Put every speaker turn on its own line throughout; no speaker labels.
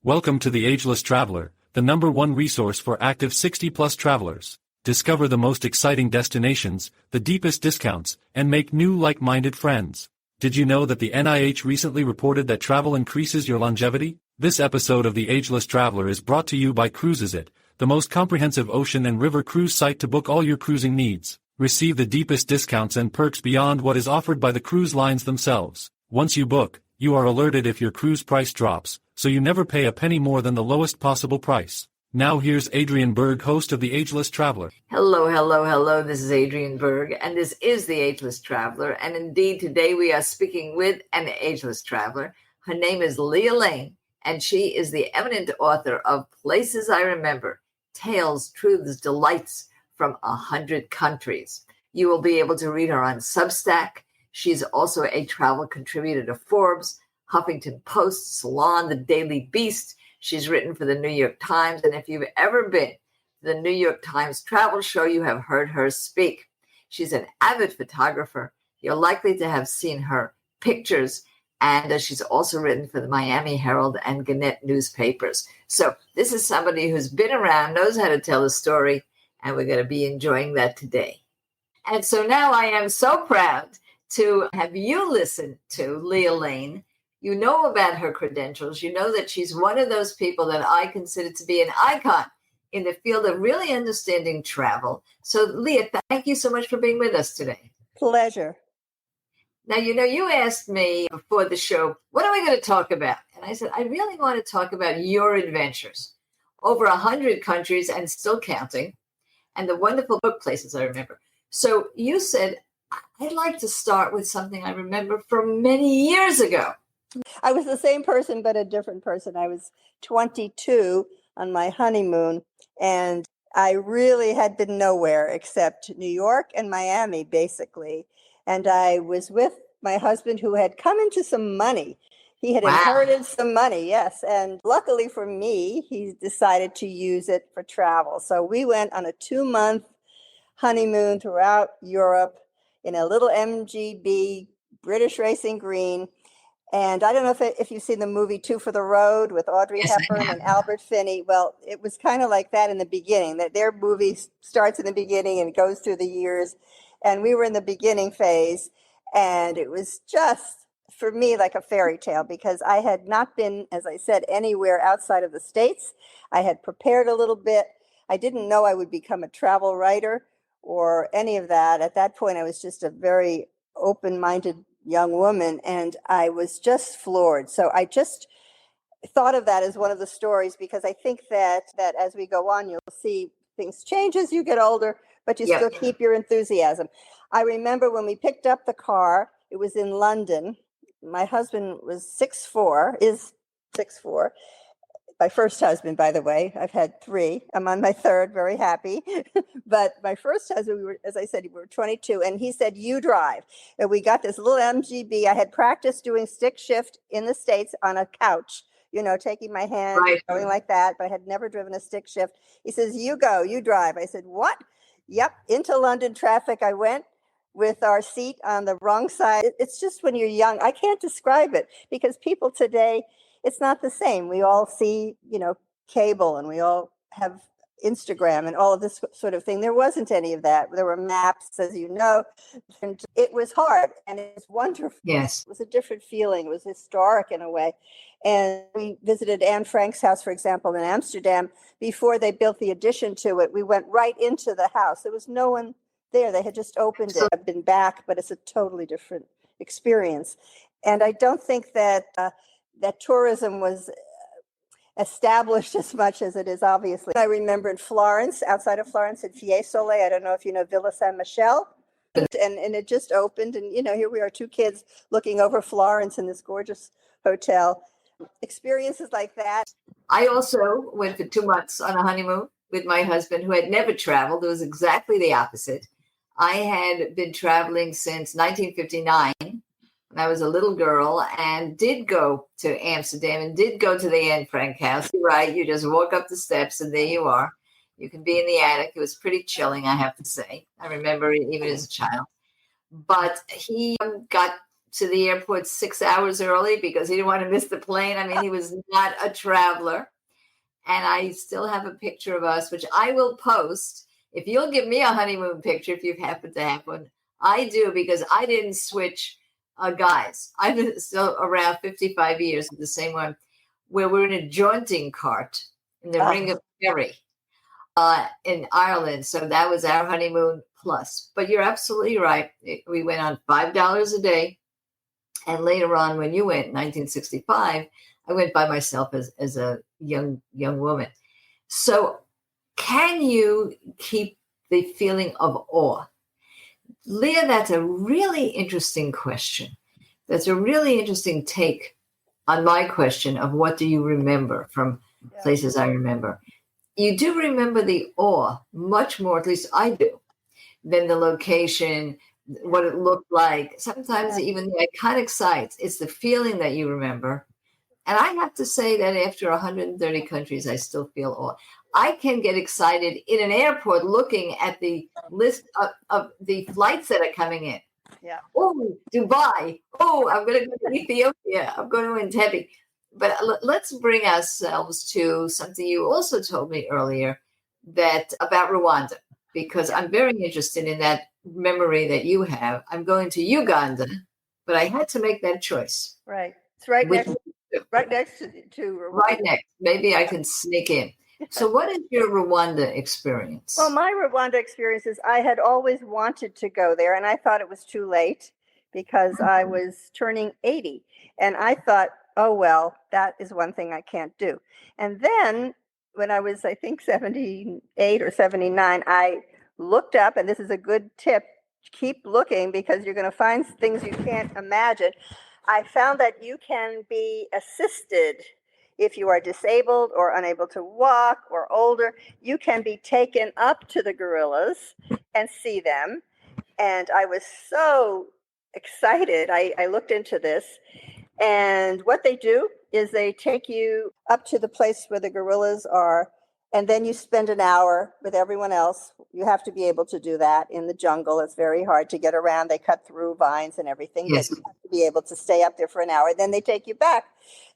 Welcome to The Ageless Traveler, the #1 resource for active 60-plus travelers. Discover the most exciting destinations, the deepest discounts, and make new like-minded friends. Did you know that the NIH recently reported that travel increases your longevity? This episode of The Ageless Traveler is brought to you by Cruises.it, the most comprehensive ocean and river cruise site to book all your cruising needs. Receive the deepest discounts and perks beyond what is offered by the cruise lines themselves. Once you book, you are alerted if your cruise price drops, so you never pay a penny more than the lowest possible price. Now here's Adrienne Berg, host of The Ageless Traveler.
Hello. This is Adrienne Berg, and this is The Ageless Traveler. And indeed, today we are speaking with an ageless traveler. Her name is Lea Lane, and she is the eminent author of Places I Remember, Tales, Truths, Delights from 100 Countries. You will be able to read her on Substack. She's also a travel contributor to Forbes, Huffington Post, Salon, The Daily Beast. She's written for the New York Times. And if you've ever been to the New York Times travel show, you have heard her speak. She's an avid photographer. You're likely to have seen her pictures. And she's also written for the Miami Herald and Gannett newspapers. So this is somebody who's been around, knows how to tell a story, and we're going to be enjoying that today. And so now I am so proud to have you listen to Lea Lane. You know about her credentials. You know that she's one of those people that I consider to be an icon in the field of really understanding travel. So, Lea, thank you so much for being with us today.
Pleasure.
Now, you asked me before the show, what are we going to talk about? And I said, I really want to talk about your adventures. Over 100 countries and still counting, and the wonderful book Places I Remember. So you said, I'd like to start with something I remember from many years ago.
I was the same person, but a different person. I was 22 on my honeymoon, and I really had been nowhere except New York and Miami, basically. And I was with my husband, who had come into some money. He had inherited some money, yes. And luckily for me, he decided to use it for travel. So we went on a 2-month honeymoon throughout Europe in a little MGB, British Racing Green. And I don't know if you've seen the movie Two for the Road with Audrey Hepburn and Albert Finney. Well, it was kind of like that in the beginning, that their movie starts in the beginning and goes through the years. And we were in the beginning phase. And it was just, for me, like a fairy tale, because I had not been, as I said, anywhere outside of the States. I had prepared a little bit. I didn't know I would become a travel writer or any of that. At that point, I was just a very open-minded young woman, and I was just floored. So I just thought of that as one of the stories, because I think that as we go on, you'll see things change as you get older, but you still keep your enthusiasm. I remember when we picked up the car, it was in London. My husband was 6'4", is 6'4". My first husband, by the way. I've had 3. I'm on my 3rd, very happy. But my first husband, we were, as I said, we were 22, and he said, you drive. And we got this little MGB. I had practiced doing stick shift in the States on a couch, taking my hand, going like that, but I had never driven a stick shift. He says, you go, you drive. I said, what? Yep, into London traffic I went with our seat on the wrong side. It's just when you're young, I can't describe it, because people today, it's not the same. We all see, cable, and we all have Instagram and all of this sort of thing. There wasn't any of that. There were maps, as you know, and it was hard, and it was wonderful.
Yes.
It was a different feeling. It was historic in a way. And we visited Anne Frank's house, for example, in Amsterdam. Before they built the addition to it, we went right into the house. There was no one there. They had just opened it. I've been back, but it's a totally different experience. And I don't think that tourism was established as much as it is, obviously. I remember in Florence, outside of Florence, at Fiesole, I don't know if you know Villa San Michele, and it just opened, and here we are, 2 kids looking over Florence in this gorgeous hotel. Experiences like that.
I also went for 2 months on a honeymoon with my husband, who had never traveled. It was exactly the opposite. I had been traveling since 1959. When I was a little girl, and did go to Amsterdam and did go to the Anne Frank house. You're right. You just walk up the steps and there you are. You can be in the attic. It was pretty chilling, I have to say. I remember it even as a child. But he got to the airport 6 hours early because he didn't want to miss the plane. I mean, he was not a traveler. And I still have a picture of us, which I will post. If you'll give me a honeymoon picture, if you happen to have one, I do, because I didn't switch guys. I've been still around 55 years with the same one, where we're in a jaunting cart in the Ring of Kerry in Ireland. So that was our honeymoon plus. But you're absolutely right. We went on $5 a day. And later on, when you went in 1965, I went by myself as a young woman. So can you keep the feeling of awe? Lea, that's a really interesting question. That's a really interesting take on my question of what do you remember from places I remember. You do remember the awe much more, at least I do, than the location, what it looked like. Sometimes even the iconic sites, it's the feeling that you remember. And I have to say that after 130 countries, I still feel awe. I can get excited in an airport looking at the list of the flights that are coming in.
Yeah.
Oh, Dubai. Oh, I'm going to go to Ethiopia. I'm going to Entebbe. But let's bring ourselves to something you also told me earlier that about Rwanda, because I'm very interested in that memory that you have. I'm going to Uganda, but I had to make that choice.
Right. It's right next to Rwanda.
Right next. Maybe I can sneak in. So what is your Rwanda experience?
Well, my Rwanda experience is I had always wanted to go there, and I thought it was too late because I was turning 80. And I thought, oh, well, that is one thing I can't do. And then when I was, I think, 78 or 79, I looked up, and this is a good tip, keep looking because you're going to find things you can't imagine. I found that you can be assisted if you are disabled or unable to walk or older. You can be taken up to the gorillas and see them. And I was so excited. I looked into this. And what they do is they take you up to the place where the gorillas are, and then you spend an hour with everyone else. You have to be able to do that in the jungle. It's very hard to get around. They cut through vines and everything,
Yes.
but you have to be able to stay up there for an hour. Then they take you back.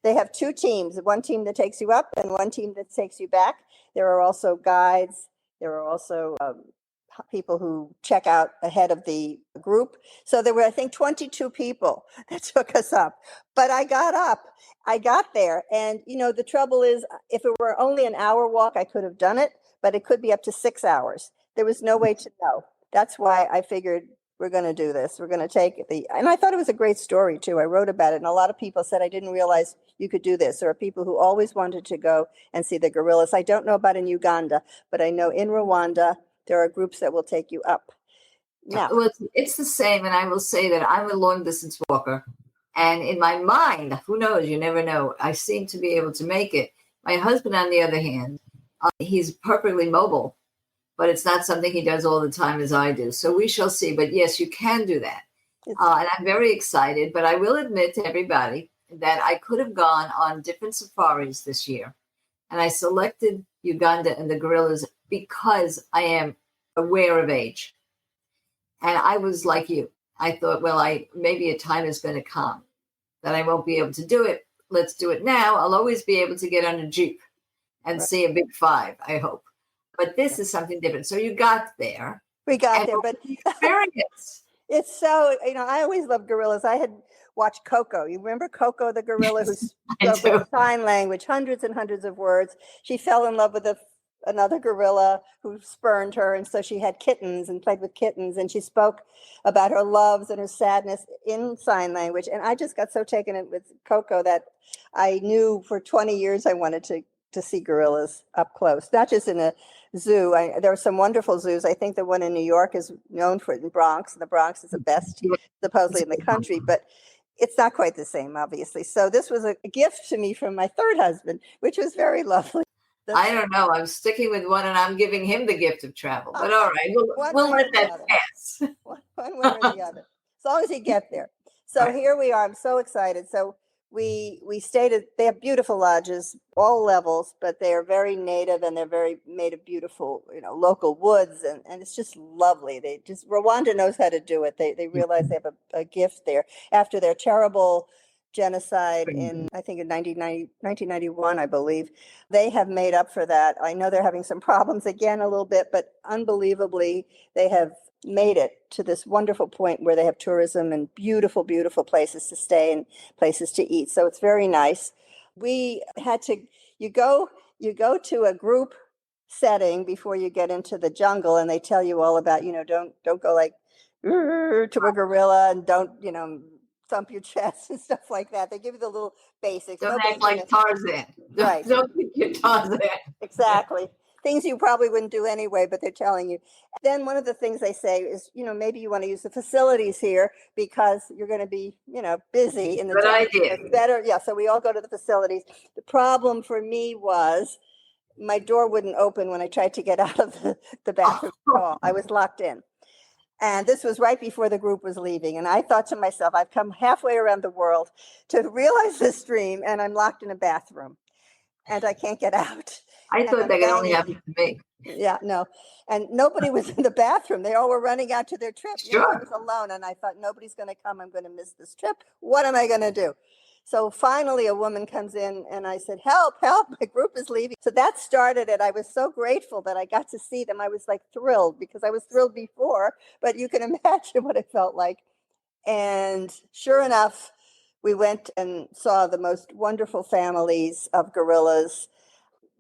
They have two teams, one team that takes you up and one team that takes you back. There are also guides. There are also people who check out ahead of the group. So there were, I think, 22 people that took us up. But I got up. I got there. And, you know, the trouble is, if it were only an hour walk, I could have done it, but it could be up to 6 hours. There was no way to know. That's why I figured we're going to do this. We're going to take and I thought it was a great story too. I wrote about it, and a lot of people said, I didn't realize you could do this. There are people who always wanted to go and see the gorillas. I don't know about in Uganda, but I know in Rwanda, there are groups that will take you up. Now,
well, it's the same. And I will say that I'm a long distance walker. And in my mind, who knows, you never know, I seem to be able to make it. My husband, on the other hand, he's perfectly mobile, but it's not something he does all the time as I do. So we shall see. But yes, you can do that. And I'm very excited. But I will admit to everybody that I could have gone on different safaris this year. And I selected Uganda and the gorillas because I am aware of age. And I was like you. I thought, well, maybe a time is going to come that I won't be able to do it. Let's do it now. I'll always be able to get on a Jeep and see a big five, I hope. But this is something different. So you got there.
We got there, but
experience.
It's so, I always loved gorillas. I had watched Coco. You remember Coco, the gorilla who spoke with sign language, hundreds and hundreds of words. She fell in love with another gorilla who spurned her, and so she had kittens and played with kittens, and she spoke about her loves and her sadness in sign language. And I just got so taken in with Coco that I knew for 20 years I wanted to see gorillas up close, not just in a zoo. There are some wonderful zoos. I think the one in New York is known for it in Bronx, and the Bronx is the best supposedly in the country, but it's not quite the same, obviously. So this was a gift to me from my third husband, which was very lovely.
I don't know. I'm sticking with one, and I'm giving him the gift of travel. But all right, we'll let that pass.
One way or the other, as long as you get there. So Here we are. I'm so excited. So we stayed at, they have beautiful lodges, all levels, but they are very native and they're very made of beautiful, local woods, and it's just lovely. Rwanda knows how to do it. They realize they have a gift there after their terrible genocide in, I think, in 1991, I believe. They have made up for that. I know they're having some problems again a little bit, but unbelievably, they have made it to this wonderful point where they have tourism and beautiful, beautiful places to stay and places to eat. So it's very nice. We had to, you go to a group setting before you get into the jungle, and they tell you all about, don't go like to a gorilla, and don't, thump your chest and stuff like that. They give you the little basics.
Don't
Nobody's
act like Tarzan.
Right.
Don't think you're Tarzan.
Exactly. Things you probably wouldn't do anyway, but they're telling you. Then one of the things they say is, maybe you want to use the facilities here because you're going to be, busy in the
Good
jungle.
idea.
It's better. Yeah. So we all go to the facilities. The problem for me was my door wouldn't open when I tried to get out of the bathroom stall. I was locked in. And this was right before the group was leaving. And I thought to myself, I've come halfway around the world to realize this dream, and I'm locked in a bathroom and I can't get out.
I thought that could only happen to me.
Yeah, no. And nobody was in the bathroom. They all were running out to their trip.
Sure.
I was alone, and I thought, nobody's going to come. I'm going to miss this trip. What am I going to do? So finally, a woman comes in, and I said, help, help, my group is leaving. So that started it. I was so grateful that I got to see them. I was like thrilled, because I was thrilled before, but you can imagine what it felt like. And sure enough, we went and saw the most wonderful families of gorillas.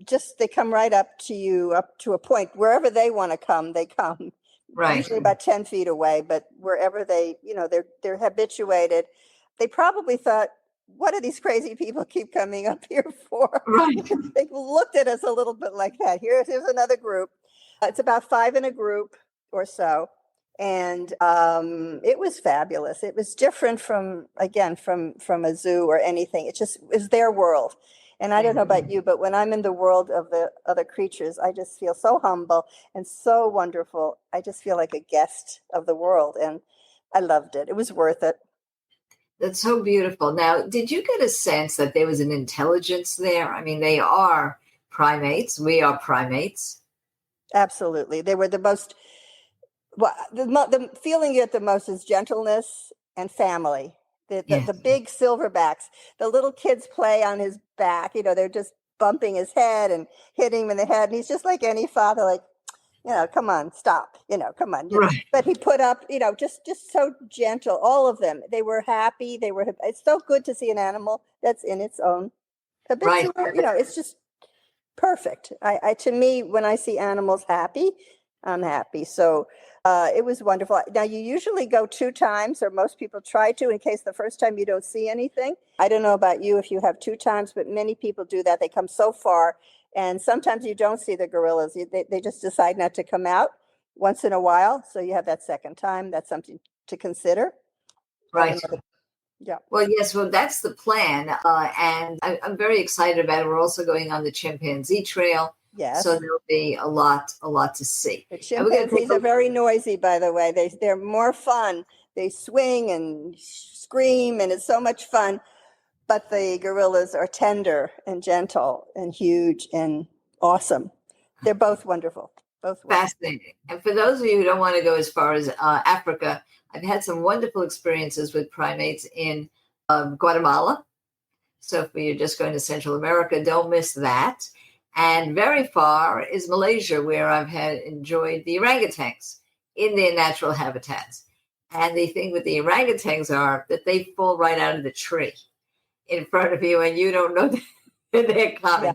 Just, they come right up to you, up to a point. Wherever they want to come, they come.
Right.
Usually about 10 feet away, but wherever they, they're habituated. They probably thought, what do these crazy people keep coming up here for?
Right.
They looked at us a little bit like that. Here's another group. It's about 5 in a group or so. And it was fabulous. It was different from a zoo or anything. It just is their world. And I don't know about you, but when I'm in the world of the other creatures, I just feel so humble and so wonderful. I just feel like a guest of the world. And I loved it. It was worth it.
That's so beautiful. Now, did you get a sense that there was an intelligence there? I mean, they are primates. We are primates.
Absolutely. They were the most, the feeling you get the most is gentleness and family. The big silverbacks, the little kids play on his back. They're just bumping his head and hitting him in the head. And he's just like any father, like, come on, stop, come on.
Right.
But he put up, just so gentle, all of them. They were happy. It's so good to see an animal that's in its own habitual,
Right.
It's just perfect. To me, when I see animals happy, I'm happy. So it was wonderful. Now, you usually go 2 times, or most people try to, in case the first time you don't see anything. I don't know about you if you have 2 times, but many people do that. They come so far. And sometimes you don't see the gorillas. They just decide not to come out once in a while. So you have that second time. That's something to consider.
Right.
Yeah.
Well, yes. Well, that's the plan. And I'm very excited about it. We're also going on the chimpanzee trail.
Yes.
So there'll be a lot to see.
The chimpanzees are very noisy, by the way. They're more fun. They swing and scream, and it's so much fun. But the gorillas are tender and gentle and huge and awesome. They're both wonderful.
Fascinating. And for those of you who don't want to go as far as Africa, I've had some wonderful experiences with primates in Guatemala. So if you're just going to Central America, don't miss that. And very far is Malaysia, where I've enjoyed the orangutans in their natural habitats. And the thing with the orangutans are that they fall right out of the tree in front of you, and you don't know that they're coming.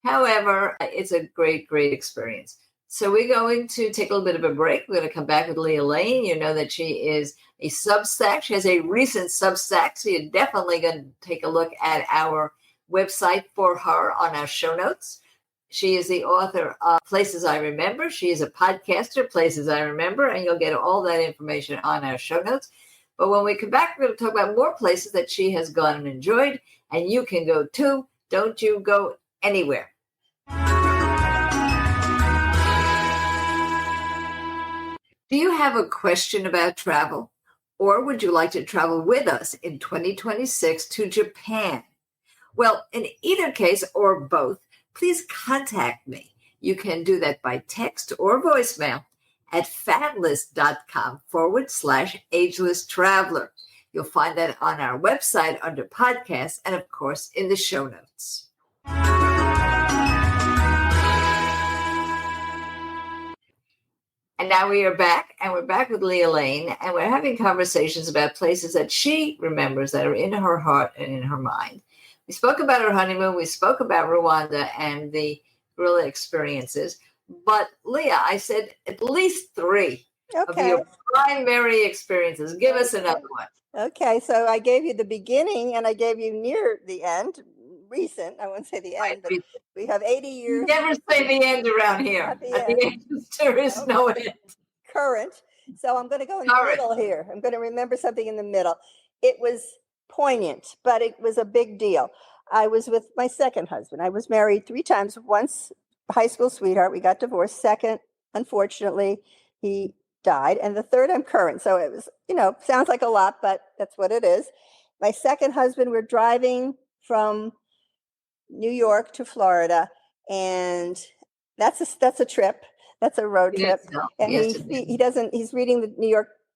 Yeah. However, it's a great, great experience. So we're going to take a little bit of a break. We're going to come back with Lea Lane. You know that she is a Substack. She has a recent Substack, so you're definitely going to take a look at our website for her on our show notes. She is the author of Places I Remember. She is a podcaster, Places I Remember, and you'll get all that information on our show notes. But when we come back, we're going to talk about more places that she has gone and enjoyed, and you can go too. Don't you go anywhere. Do you have a question about travel? Or would you like to travel with us in 2026 to Japan? Well, in either case or both, please contact me. You can do that by text or voicemail at fatlist.com/ageless traveler. You'll find that on our website under podcasts and, of course, in the show notes. And now we are back, and we're back with Lea Lane, and we're having conversations about places that she remembers that are in her heart and in her mind. We spoke about her honeymoon. We spoke about Rwanda and the gorilla experiences. But Lea, I said at least 3 of your primary experiences. Give us another one.
Okay, so I gave you the beginning and I gave you near the end, recent. I won't say the end, but we have 80 years.
You never say the end around here. At the end, there is no end.
Current. So I'm going to go in the middle here. I'm going to remember something in the middle. It was poignant, but it was a big deal. I was with my second husband. I was married 3 times. Once, high school sweetheart. We got divorced. Second, unfortunately, he died. And the third, I'm current. So it was, sounds like a lot, but that's what it is. My second husband, we're driving from New York to Florida, and that's a trip. That's a road trip. And he's reading the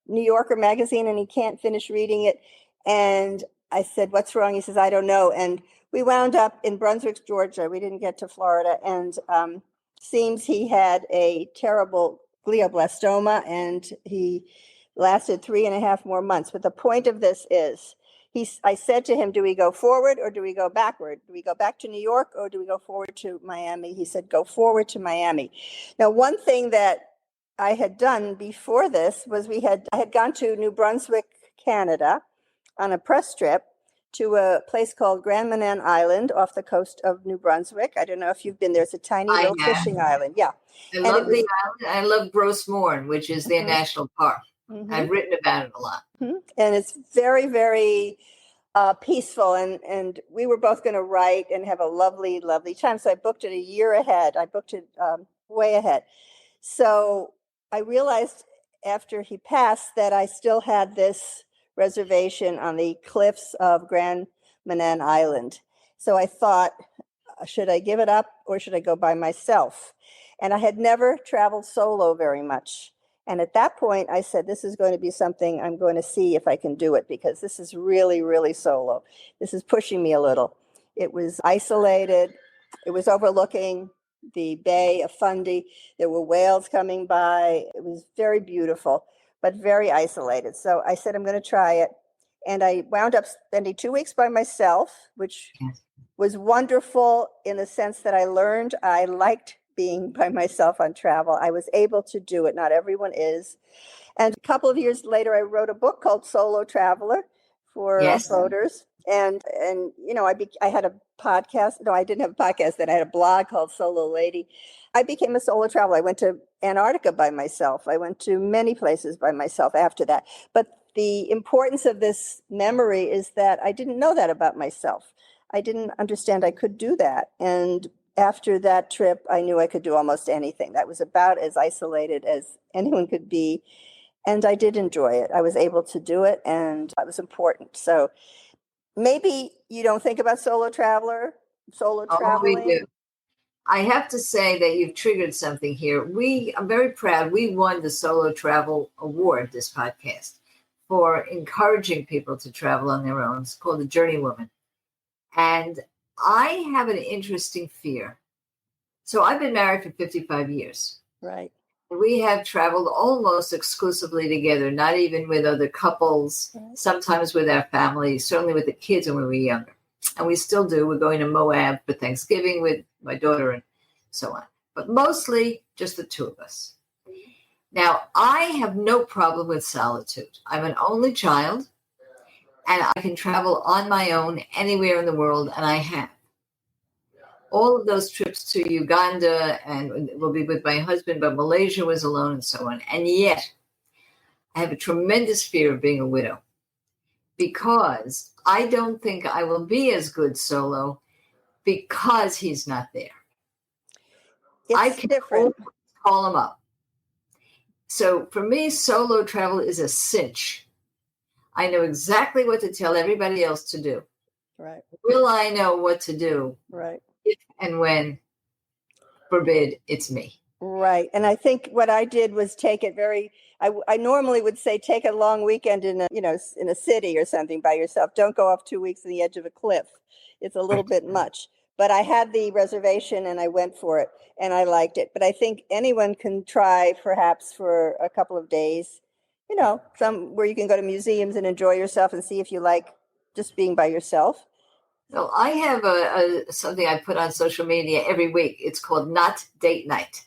New Yorker magazine, and he can't finish reading it. And I said, "What's wrong?" He says, "I don't know." And we wound up in Brunswick, Georgia. We didn't get to Florida, and seems he had a terrible glioblastoma, and he lasted 3.5 more months. But the point of this is, I said to him, "Do we go forward or do we go backward? Do we go back to New York or do we go forward to Miami?" He said, "Go forward to Miami." Now, one thing that I had done before this was I had gone to New Brunswick, Canada, on a press trip to a place called Grand Manan Island off the coast of New Brunswick. I don't know if you've been there. It's a tiny little fishing island. Yeah.
I love the island. I love Gross Mourne, which is their national park. I've written about it a lot.
And it's very, very peaceful. And we were both going to write and have a lovely, lovely time. So I booked it a year ahead. I booked it way ahead. So I realized after he passed that I still had this reservation on the cliffs of Grand Manan Island. So I thought, should I give it up or should I go by myself? And I had never traveled solo very much. And at that point, I said, this is going to be something I'm going to see if I can do it, because this is really, really solo. This is pushing me a little. It was isolated. It was overlooking the Bay of Fundy. There were whales coming by. It was very beautiful, but very isolated. So I said, I'm going to try it. And I wound up spending 2 weeks by myself, which was wonderful in the sense that I learned I liked being by myself on travel. I was able to do it. Not everyone is. And a couple of years later, I wrote a book called Solo Traveler for offroaders. And I had a podcast. No, I didn't have a podcast then. I had a blog called Solo Lady. I became a solo traveler. I went to Antarctica by myself. I went to many places by myself after that. But the importance of this memory is that I didn't know that about myself. I didn't understand I could do that. And after that trip, I knew I could do almost anything. That was about as isolated as anyone could be. And I did enjoy it. I was able to do it, and it was important. So maybe you don't think about solo traveling.
We do. I have to say that you've triggered something here. I'm very proud. We won the Solo Travel Award, this podcast, for encouraging people to travel on their own. It's called The Journey Woman. And I have an interesting fear. So I've been married for 55 years.
Right.
We have traveled almost exclusively together, not even with other couples, sometimes with our family, certainly with the kids when we were younger. And we still do. We're going to Moab for Thanksgiving with my daughter and so on. But mostly just the two of us. Now, I have no problem with solitude. I'm an only child, and I can travel on my own anywhere in the world, and I have. All of those trips to Uganda and will be with my husband, but Malaysia was alone and so on. And yet, I have a tremendous fear of being a widow, because I don't think I will be as good solo because he's not there. I can call him up. So for me, solo travel is a cinch. I know exactly what to tell everybody else to do.
Right.
Will I know what to do
Right.
if and when, forbid, it's me?
Right. And I think what I did was take it very, I normally would say take a long weekend in a, in a city or something by yourself. Don't go off 2 weeks on the edge of a cliff. It's a little bit much. But I had the reservation and I went for it and I liked it. But I think anyone can try perhaps for a couple of days, some where you can go to museums and enjoy yourself and see if you like just being by yourself.
So I have a something I put on social media every week. It's called Not Date Night.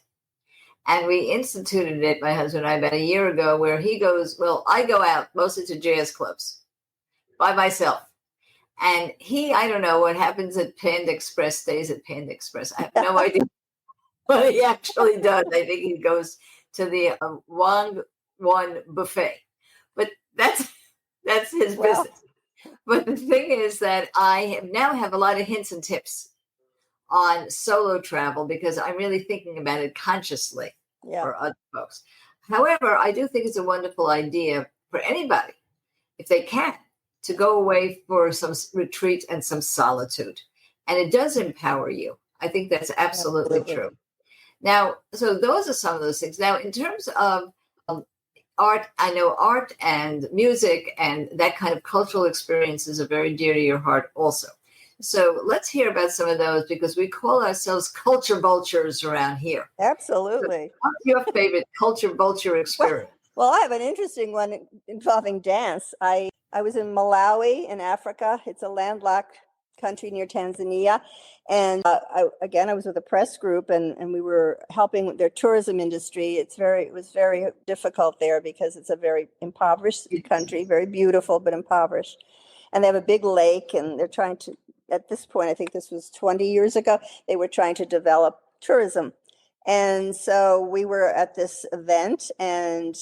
And we instituted it, my husband and I, about a year ago, where he goes, well, I go out mostly to jazz clubs by myself. And I don't know what happens at Panda Express, stays at Panda Express. I have no idea what he actually does. I think he goes to the Wang One buffet. But that's his business. But the thing is that I now have a lot of hints and tips on solo travel because I'm really thinking about it consciously for other folks. However, I do think it's a wonderful idea for anybody, if they can, to go away for some retreat and some solitude. And it does empower you. I think that's absolutely true. Now, so those are some of those things. Now, in terms of art, I know art and music and that kind of cultural experiences are very dear to your heart also. So let's hear about some of those because we call ourselves culture vultures around here.
Absolutely.
So what's your favorite culture vulture experience?
Well, I have an interesting one involving dance. I was in Malawi in Africa. It's a landlocked country near Tanzania. And I was with a press group and we were helping with their tourism industry. It was very difficult there because it's a very impoverished country, very beautiful, but impoverished. And they have a big lake and they're trying to, at this point, I think this was 20 years ago, they were trying to develop tourism. And so we were at this event and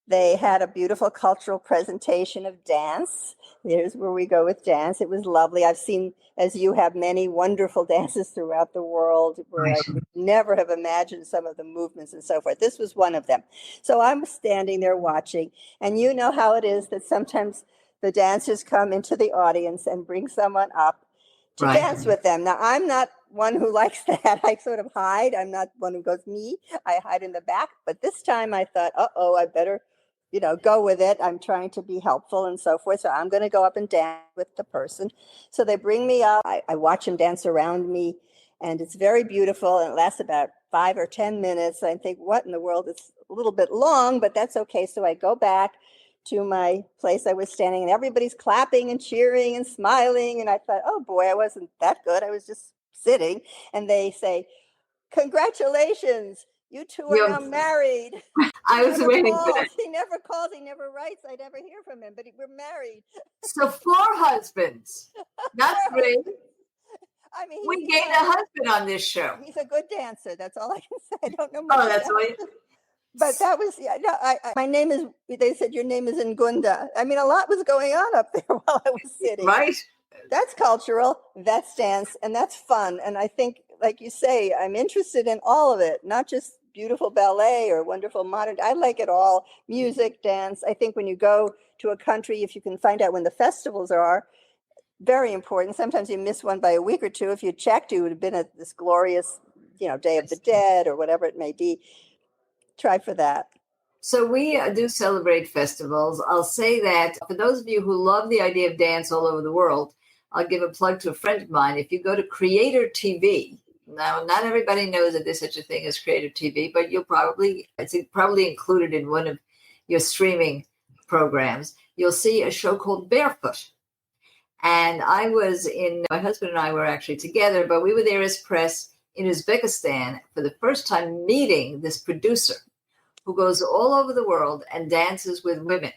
they had a beautiful cultural presentation of dance. Here's where we go with dance. It was lovely. I've seen, as you have, many wonderful dances throughout the world where I would never have imagined some of the movements and so forth. This was one of them. So I'm standing there watching, and you know how it is that sometimes the dancers come into the audience and bring someone up to dance with them. Now, I'm not one who likes that. I sort of hide. I'm not one who goes, me. I hide in the back. But this time I thought, I better go with it. I'm trying to be helpful and so forth. So I'm going to go up and dance with the person. So they bring me up. I watch them dance around me. And it's very beautiful. And it lasts about 5 or 10 minutes. I think, what in the world? It's a little bit long, but that's okay. So I go back to my place I was standing and everybody's clapping and cheering and smiling. And I thought, oh boy, I wasn't that good. I was just sitting. And they say, congratulations. You two are now married.
I was waiting for that.
He never calls, he never writes. I never hear from him, but we're married.
So 4 husbands, not 3.
I mean,
we gained a husband on this show.
He's a good dancer. That's all I can say. I don't know
much. Oh, that's right.
But that was, my name is, they said your name is Ngunda. I mean, a lot was going on up there while I was sitting.
Right.
That's cultural, that's dance, and that's fun. And I think, like you say, I'm interested in all of it, not just beautiful ballet or wonderful modern. I like it all. Music, dance. I think when you go to a country, if you can find out when the festivals are, very important. Sometimes you miss one by a week or two. If you checked, you would have been at this glorious, Day of the Dead or whatever it may be. Try for that.
So we do celebrate festivals. I'll say that for those of you who love the idea of dance all over the world, I'll give a plug to a friend of mine. If you go to Creator TV, now not everybody knows that there's such a thing as Creator TV, but it's probably included in one of your streaming programs. You'll see a show called Barefoot. And my husband and I were actually together, but we were there as press in Uzbekistan for the first time meeting this producer who goes all over the world and dances with women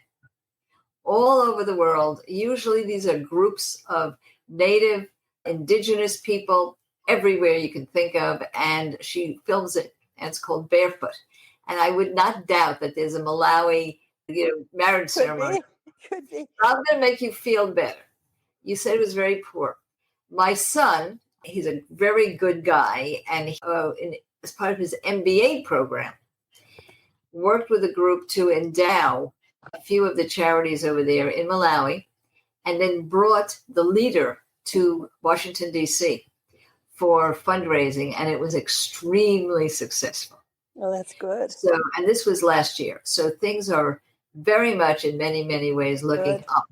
all over the world. Usually these are groups of native, indigenous people everywhere you can think of, and she films it, and it's called Barefoot. And I would not doubt that there's a Malawi marriage ceremony.
Could be.
I'm going to make you feel better. You said it was very poor. My son, he's a very good guy, and as part of his MBA program, worked with a group to endow a few of the charities over there in Malawi, and then brought the leader to Washington, D.C. for fundraising, and it was extremely successful.
Oh, that's good.
So, and this was last year. So things are very much in many, many ways looking up.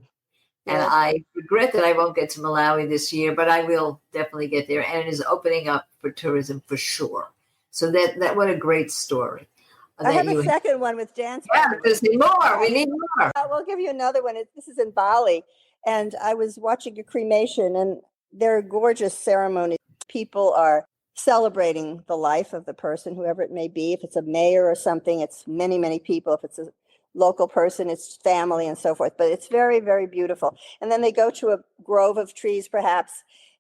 And I regret that I won't get to Malawi this year, but I will definitely get there. And it is opening up for tourism for sure. So that what a great story.
I have a second one with dance.
Yeah, just need more. We need more.
We'll give you another one. This is in Bali. And I was watching a cremation, and they're gorgeous ceremonies. People are celebrating the life of the person, whoever it may be. If it's a mayor or something, it's many, many people. If it's a local person, it's family and so forth. But it's very, very beautiful. And then they go to a grove of trees, perhaps,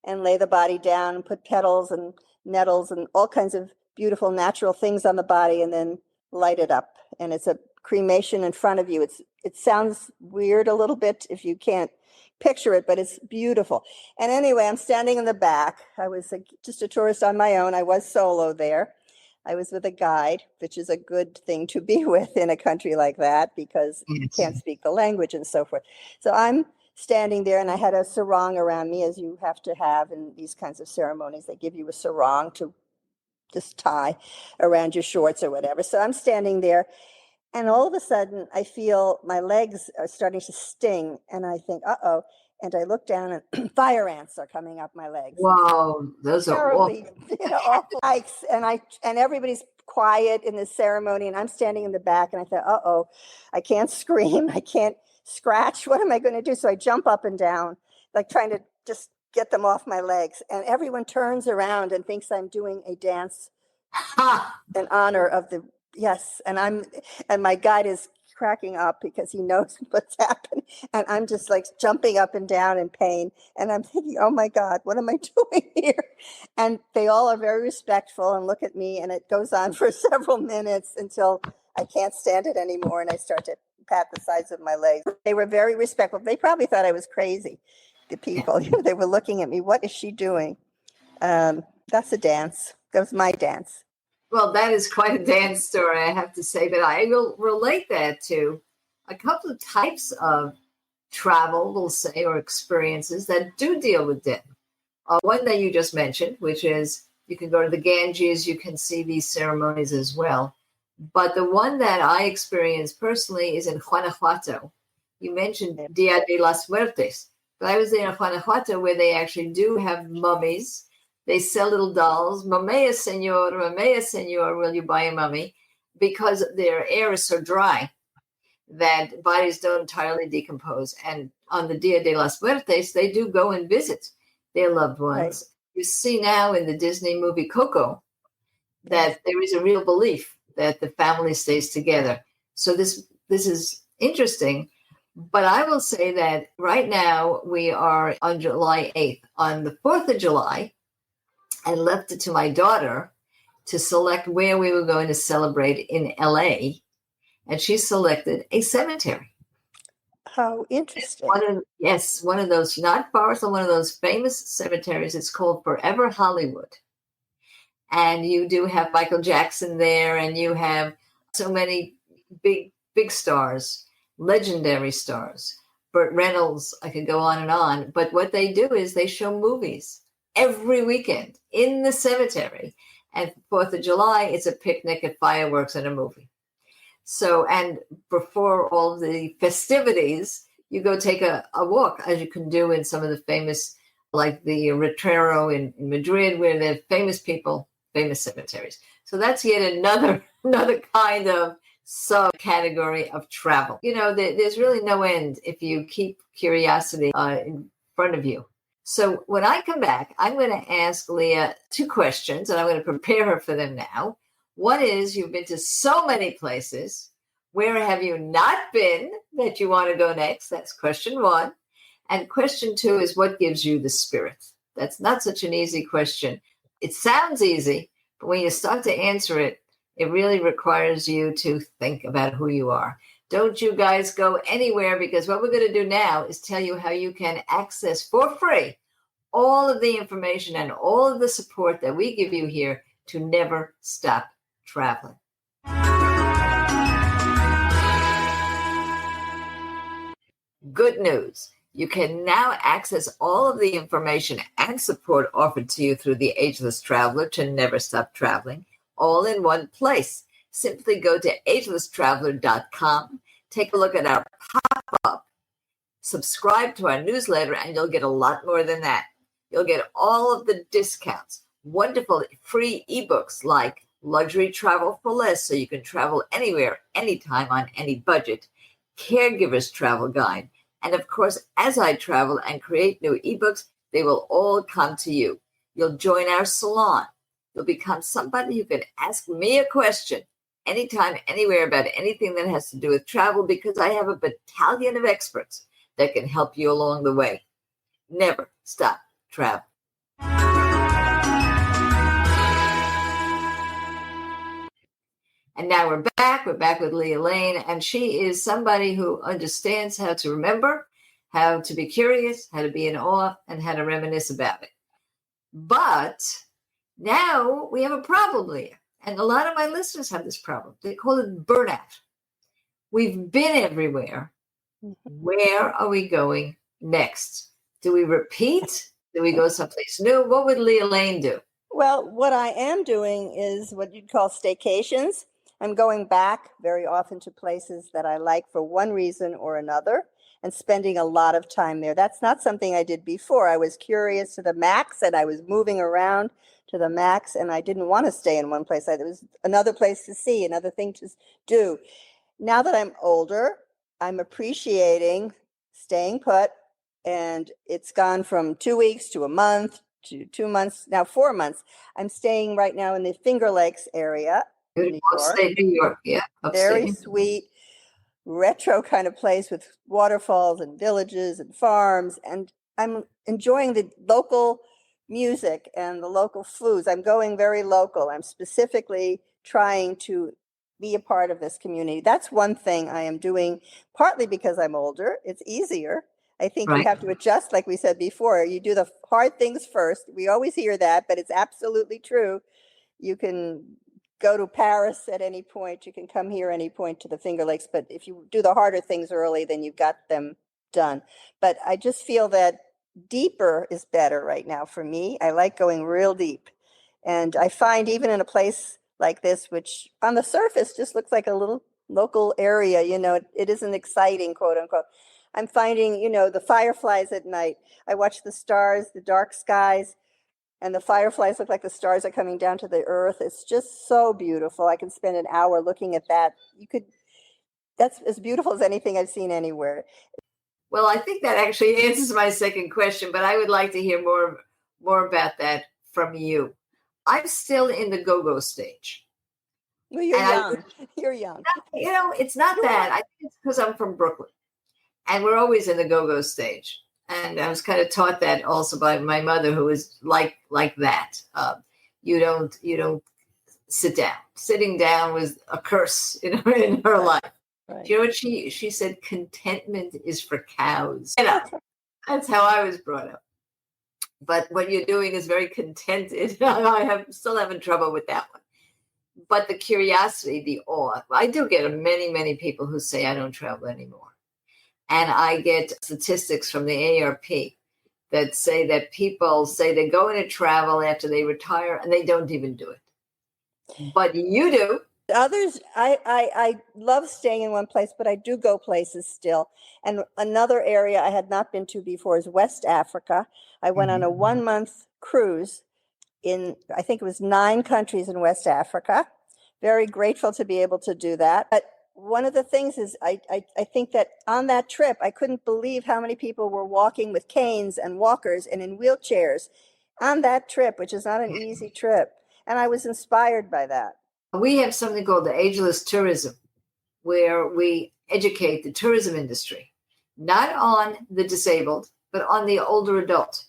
and lay the body down and put petals and nettles and all kinds of beautiful natural things on the body, and then light it up. And it's a cremation in front of you. It sounds weird a little bit if you can't picture it, but it's beautiful. And anyway, I'm standing in the back. I was just a tourist on my own. I was solo there. I was with a guide, which is a good thing to be with in a country like that, because you can't speak the language and so forth. So I'm standing there, and I had a sarong around me, as you have to have in these kinds of ceremonies. They give you a sarong to just tie around your shorts or whatever. So I'm standing there, and all of a sudden I feel my legs are starting to sting, and I think, uh-oh. And I look down, and fire ants are coming up my legs.
Wow, those are awful.
Awful hikes. And everybody's quiet in this ceremony, and I'm standing in the back, and I thought, uh-oh, I can't scream, I can't scratch. What am I going to do? So I jump up and down, like trying to just get them off my legs. And everyone turns around and thinks I'm doing a dance in honor of the, yes. And my guide is cracking up because he knows what's happened. And I'm just like jumping up and down in pain. And I'm thinking, oh my God, what am I doing here? And they all are very respectful and look at me, and it goes on for several minutes until I can't stand it anymore. And I start to pat the sides of my legs. They were very respectful. They probably thought I was crazy. The people, they were looking at me. What is she doing? That's a dance. That was my dance.
Well, that is quite a dance story, I have to say, but I will relate that to a couple of types of travel, we'll say, or experiences that do deal with death. One that you just mentioned, which is you can go to the Ganges, you can see these ceremonies as well. But the one that I experienced personally is in Guanajuato. You mentioned Dia de las Muertes, but I was there in Guanajuato, where they actually do have mummies. They sell little dolls. Mamea senor, will you buy a mummy? Because their air is so dry that bodies don't entirely decompose. And on the Dia de las Muertes, they do go and visit their loved ones. Right. You see now in the Disney movie Coco that there is a real belief that the family stays together. So this is interesting. But I will say that right now we are on July 8th. On the 4th of July, I left it to my daughter to select where we were going to celebrate in LA. And she selected a cemetery.
How interesting.
One of those, not far from one of those famous cemeteries. It's called Forever Hollywood. And you do have Michael Jackson there, and you have so many big stars, legendary stars. Burt Reynolds, I could go on. But what they do is they show movies every weekend in the cemetery. And 4th of July, it's a picnic and fireworks and a movie. So, and before all the festivities, you go take a walk, as you can do in some of the famous, like the Retiro in Madrid, where they're famous people, famous cemeteries. So that's yet another kind of subcategory of travel. You know, there's really no end if you keep curiosity in front of you. So when I come back, I'm going to ask Lea 2 questions, and I'm going to prepare her for them now. One is, you've been to so many places. Where have you not been that you want to go next? That's question 1. And question 2 is, what gives you the spirit? That's not such an easy question. It sounds easy, but when you start to answer it, it really requires you to think about who you are. Don't you guys go anywhere, because what we're going to do now is tell you how you can access for free all of the information and all of the support that we give you here to never stop traveling. Good news. You can now access all of the information and support offered to you through the Ageless Traveler to never stop traveling, all in one place. Simply go to agelesstraveler.com, take a look at our pop-up, subscribe to our newsletter, and you'll get a lot more than that. You'll get all of the discounts, wonderful free ebooks like Luxury Travel for Less, so you can travel anywhere, anytime, on any budget, Caregiver's Travel Guide, and of course, as I travel and create new ebooks, they will all come to you. You'll join our salon. You'll become somebody who can ask me a question anytime, anywhere about anything that has to do with travel, because I have a battalion of experts that can help you along the way. Never stop travel. And now we're back. We're back with Lea Lane, and she is somebody who understands how to remember, how to be curious, how to be in awe, and how to reminisce about it. But now we have a problem, Lea, and a lot of my listeners have this problem. They call it burnout. We've been everywhere. Where are we going next? Do we repeat? Do we go someplace new? What would Lea Lane do?
Well, what I am doing is what you'd call staycations. I'm going back very often to places that I like for one reason or another and spending a lot of time there. That's not something I did before. I was curious to the max and I was moving around to the max and I didn't want to stay in one place. There was another place to see, another thing to do. Now that I'm older, I'm appreciating staying put, and it's gone from 2 weeks to a month to 2 months, now 4 months. I'm staying right now in the Finger Lakes area.
Upstate New York, yeah.
Very sweet, retro kind of place with waterfalls and villages and farms. And I'm enjoying the local music and the local foods. I'm going very local. I'm specifically trying to be a part of this community. That's one thing I am doing, partly because I'm older. It's easier. I think you have to adjust, like we said before. You do the hard things first. We always hear that, but it's absolutely true. You can go to Paris at any point. You can come here any point to the Finger Lakes. But if you do the harder things early, then you've got them done. But I just feel that deeper is better right now for me. I like going real deep. And I find even in a place like this, which on the surface just looks like a little local area, it isn't exciting, quote unquote. I'm finding, the fireflies at night. I watch the stars, the dark skies, and the fireflies look like the stars are coming down to the earth. It's just so beautiful. I can spend an hour looking at that. That's as beautiful as anything I've seen anywhere.
Well, I think that actually answers my second question, but I would like to hear more about that from you. I'm still in the go-go stage.
Well, you're young. You're young.
It's not that. I think it's because I'm from Brooklyn, and we're always in the go-go stage. And I was kind of taught that also by my mother, who was like that. You don't sit down. Sitting down was a curse, in her life.
Right.
Do you know what she said? Contentment is for cows. That's how I was brought up. But what you're doing is very contented. Still having trouble with that one. But the curiosity, the awe. I do get many, many people who say I don't travel anymore. And I get statistics from the AARP that say that people say they go into travel after they retire and they don't even do it. But you do.
Others, I love staying in one place, but I do go places still. And another area I had not been to before is West Africa. I went on a 1-month cruise I think it was 9 countries in West Africa. Very grateful to be able to do that. But one of the things is I think that on that trip, I couldn't believe how many people were walking with canes and walkers and in wheelchairs on that trip, which is not an easy trip. And I was inspired by that.
We have something called the ageless tourism, where we educate the tourism industry, not on the disabled, but on the older adult,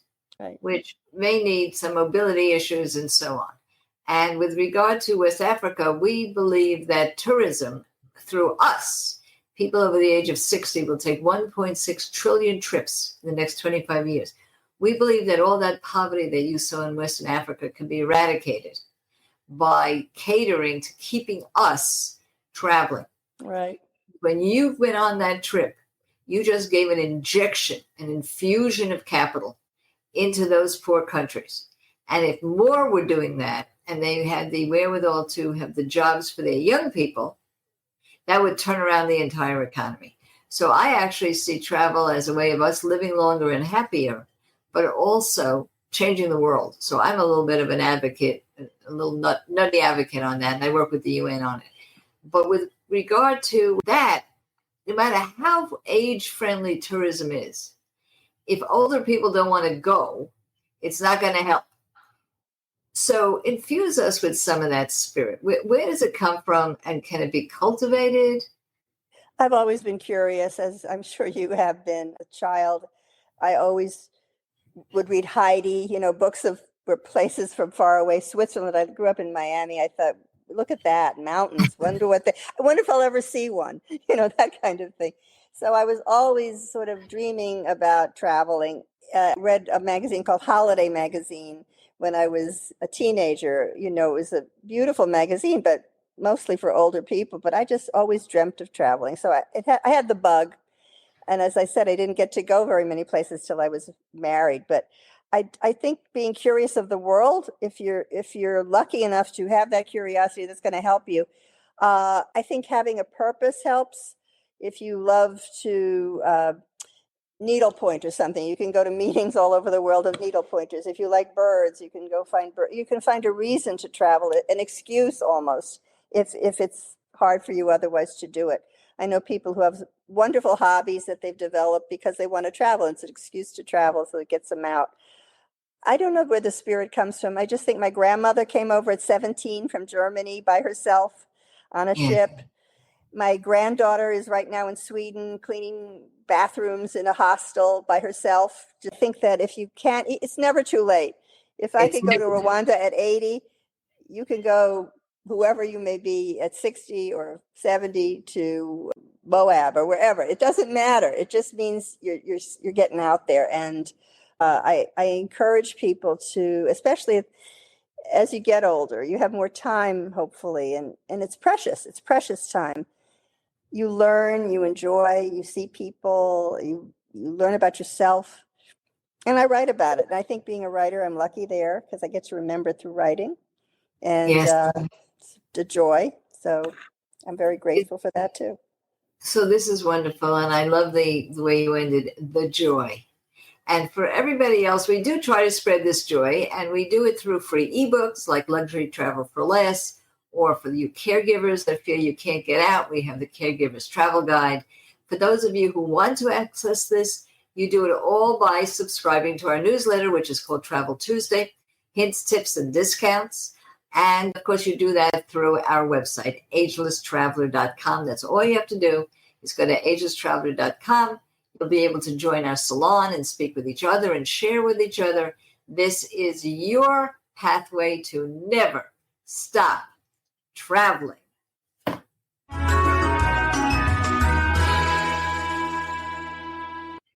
which may need some mobility issues and so on. And with regard to West Africa, we believe that tourism through us, people over the age of 60 will take 1.6 trillion trips in the next 25 years. We believe that all that poverty that you saw in Western Africa can be eradicated by catering to keeping us traveling.
Right.
When you've been on that trip, you just gave an injection, an infusion of capital into those poor countries. And if more were doing that, and they had the wherewithal to have the jobs for their young people, that would turn around the entire economy. So I actually see travel as a way of us living longer and happier, but also changing the world. So I'm a little bit of an advocate, a little nutty advocate on that, and I work with the UN on it. But with regard to that, no matter how age-friendly tourism is, if older people don't want to go, it's not going to help. So infuse us with some of that spirit. Where does it come from, and can it be cultivated?
I've always been curious, as I'm sure you have been. A child, I always would read Heidi, books of where places from far away, Switzerland. I grew up in Miami. I thought, look at that, mountains. I wonder if I'll ever see one, that kind of thing. So I was always sort of dreaming about traveling. Read a magazine called Holiday Magazine when I was a teenager. It was a beautiful magazine, but mostly for older people. But I just always dreamt of traveling. So I had the bug. And as I said, I didn't get to go very many places till I was married. But I think being curious of the world, if you're lucky enough to have that curiosity, that's going to help you. I think having a purpose helps. If you love to needlepoint or something, you can go to meetings all over the world of needle pointers. If you like birds, you can go find birds. You can find a reason to travel, an excuse almost, if it's hard for you otherwise to do it. I know people who have wonderful hobbies that they've developed because they want to travel. It's an excuse to travel, so it gets them out. I don't know where the spirit comes from. I just think my grandmother came over at 17 from Germany by herself on a ship. My granddaughter is right now in Sweden cleaning bathrooms in a hostel by herself. To think that if you can't, it's never too late. If I could go to Rwanda at 80, you can go, whoever you may be, at 60 or 70 to Moab or wherever. It doesn't matter. It just means you're getting out there. And I encourage people to, especially as you get older, you have more time, hopefully, and it's precious. It's precious time. You learn, you enjoy, you see people, you learn about yourself. And I write about it. And I think being a writer, I'm lucky there because I get to remember through writing. And it's the joy. So I'm very grateful for that too.
So this is wonderful. And I love the way you ended, the joy. And for everybody else, we do try to spread this joy, and we do it through free ebooks like Luxury Travel for Less, or for you caregivers that feel you can't get out, we have the Caregiver's Travel Guide. For those of you who want to access this, you do it all by subscribing to our newsletter, which is called Travel Tuesday, hints, tips, and discounts. And of course, you do that through our website, agelesstraveler.com. That's all you have to do is go to agelesstraveler.com. You'll be able to join our salon and speak with each other and share with each other. This is your pathway to never stop traveling.